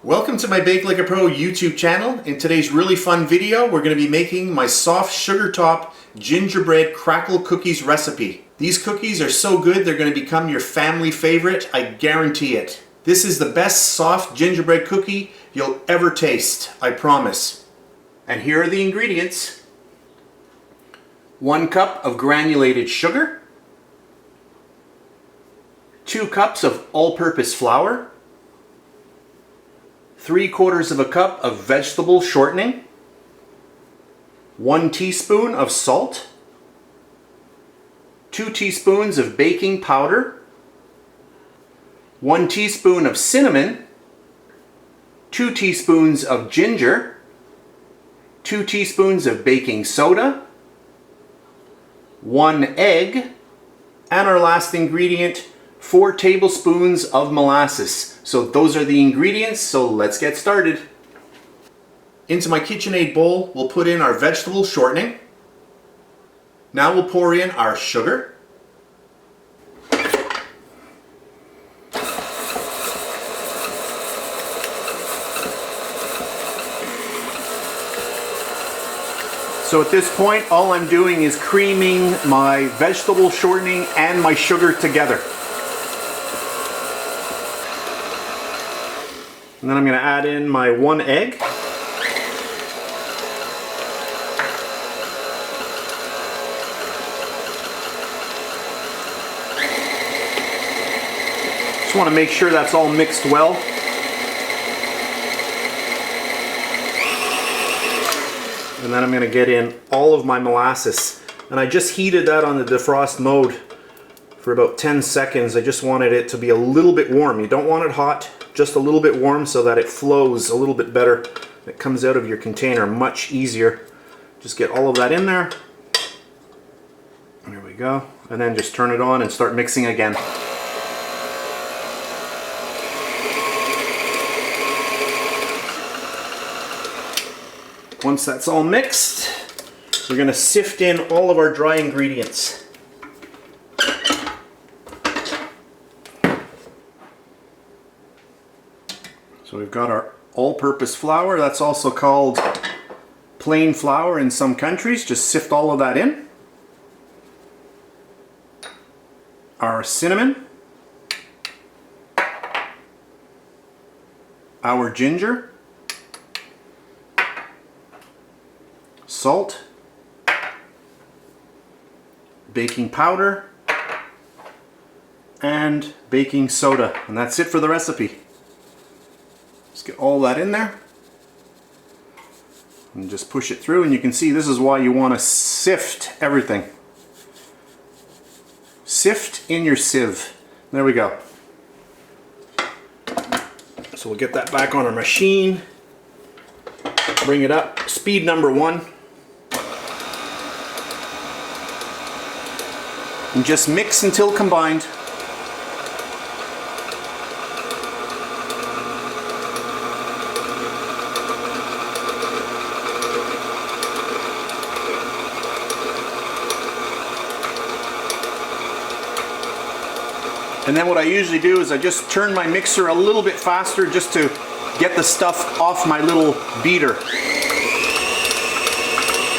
Welcome to my BakeLikeAPro YouTube channel. In today's really fun video, we're going to be making my soft sugar top gingerbread crackle cookies recipe. These cookies are so good they're going to become your family favorite, I guarantee it. This is the best soft gingerbread cookie you'll ever taste, I promise. And here are the ingredients. 1 cup of granulated sugar, 2 cups of all-purpose flour, 3/4 of a cup of vegetable shortening, 1 teaspoon of salt, 2 teaspoons of baking powder, 1 teaspoon of cinnamon, 2 teaspoons of ginger, 2 teaspoons of baking soda, 1 egg, and our last ingredient, 4 tablespoons of molasses. So those are the ingredients, so let's get started. Into my KitchenAid bowl, we'll put in our vegetable shortening. Now we'll pour in our sugar. So at this point, all I'm doing is creaming my vegetable shortening and my sugar together. And then I'm going to add in my 1 egg. Just want to make sure that's all mixed well. And then I'm going to get in all of my molasses. And I just heated that on the defrost mode for about 10 seconds. I just wanted it to be a little bit warm. You don't want it hot, just a little bit warm so that it flows a little bit better. It comes out of your container much easier. Just get all of that in there. There we go. And then just turn it on and start mixing again. Once that's all mixed, we're going to sift in all of our dry ingredients. So we've got our all-purpose flour, that's also called plain flour in some countries. Just sift all of that in. Our cinnamon, our ginger, salt, baking powder, and baking soda. And that's it for the recipe. Just get all that in there and just push it through, and you can see this is why you want to sift everything. Sift in your sieve. There we go. So we'll get that back on our machine, bring it up, speed number 1, and just mix until combined. And then what I usually do is I just turn my mixer a little bit faster just to get the stuff off my little beater.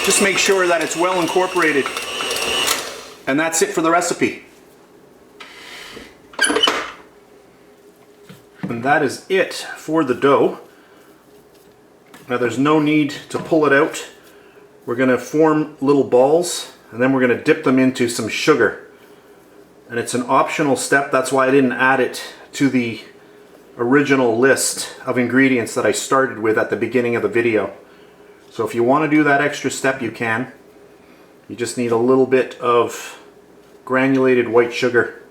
Just make sure that it's well incorporated. And that's it for the recipe. And that is it for the dough. Now there's no need to pull it out. We're going to form little balls and then we're going to dip them into some sugar. And it's an optional step, that's why I didn't add it to the original list of ingredients that I started with at the beginning of the video. So if you want to do that extra step, you can. You just need a little bit of granulated white sugar.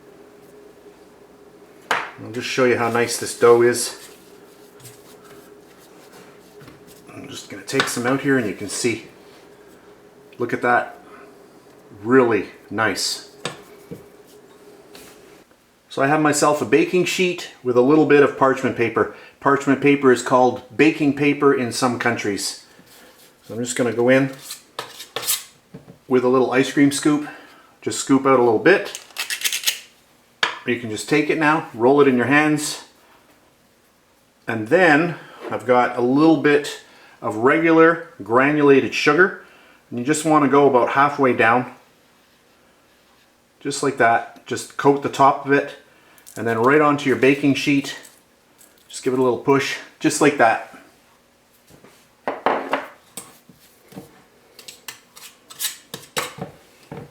I'll just show you how nice this dough is. I'm just going to take some out here and you can see. Look at that. Really nice. So I have myself a baking sheet with a little bit of parchment paper. Parchment paper is called baking paper in some countries. So I'm just going to go in with a little ice cream scoop. Just scoop out a little bit. You can just take it now, roll it in your hands, And then I've got a little bit of regular granulated sugar. And you just want to go about halfway down. Just like that. Just coat the top of it. And then right onto your baking sheet. Just give it a little push. Just like that.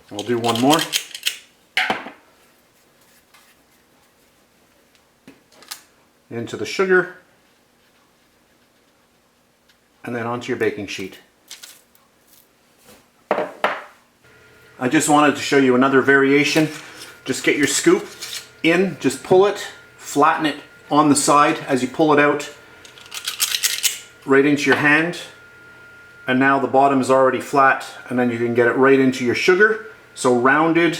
We'll do one more. Into the sugar. And then onto your baking sheet. I just wanted to show you another variation. Just get your scoop in, just pull it, flatten it on the side as you pull it out right into your hand. And now the bottom is already flat, and then you can get it right into your sugar. So rounded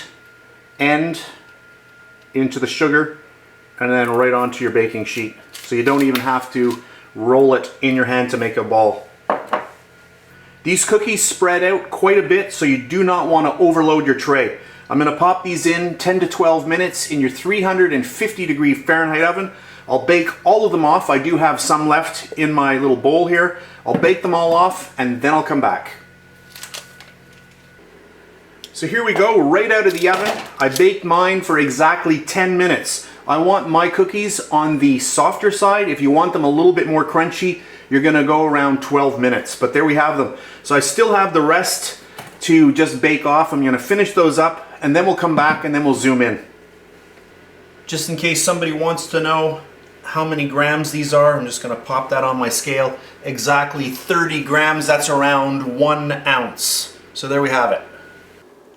end into the sugar and then right onto your baking sheet. So you don't even have to roll it in your hand to make a ball. These cookies spread out quite a bit, so you do not want to overload your tray. I'm going to pop these in 10 to 12 minutes in your 350 degree Fahrenheit oven. I'll bake all of them off. I do have some left in my little bowl here. I'll bake them all off and then I'll come back. So here we go, right out of the oven. I baked mine for exactly 10 minutes. I want my cookies on the softer side. If you want them a little bit more crunchy, you're gonna go around 12 minutes. But there we have them. So I still have the rest to just bake off. I'm gonna finish those up and then we'll come back and then we'll zoom in. Just in case somebody wants to know how many grams these are, I'm just gonna pop that on my scale. Exactly 30 grams, that's around 1 ounce. So there we have it.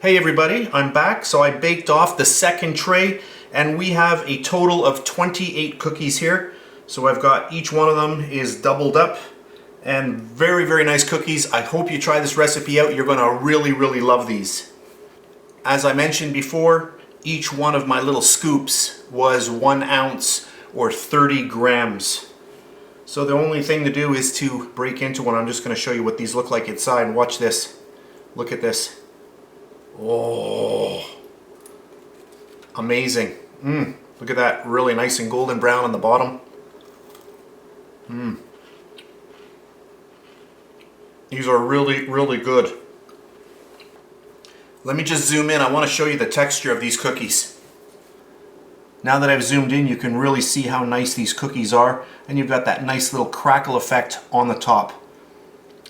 Hey everybody, I'm back. So I baked off the second tray and we have a total of 28 cookies here. So I've got each one of them is doubled up and very, very nice cookies. I hope you try this recipe out. You're gonna really, really love these. As I mentioned before, each one of my little scoops was 1 ounce or 30 grams. So the only thing to do is to break into one. I'm just gonna show you what these look like inside. Watch this. Look at this. Oh, amazing. Look at that, really nice and golden brown on the bottom. These are really, really good. Let me just zoom in. I want to show you the texture of these cookies. Now that I've zoomed in, you can really see how nice these cookies are. And you've got that nice little crackle effect on the top.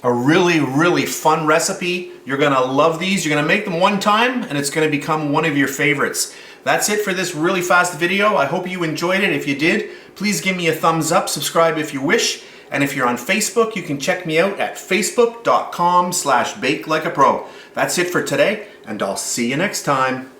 A really, really fun recipe. You're gonna love these. You're gonna make them one time and it's gonna become one of your favorites. That's it for this really fast video. I hope you enjoyed it. If you did, please give me a thumbs up, subscribe if you wish. And if you're on Facebook, you can check me out at facebook.com/BakeLikeAPro. That's it for today, and I'll see you next time.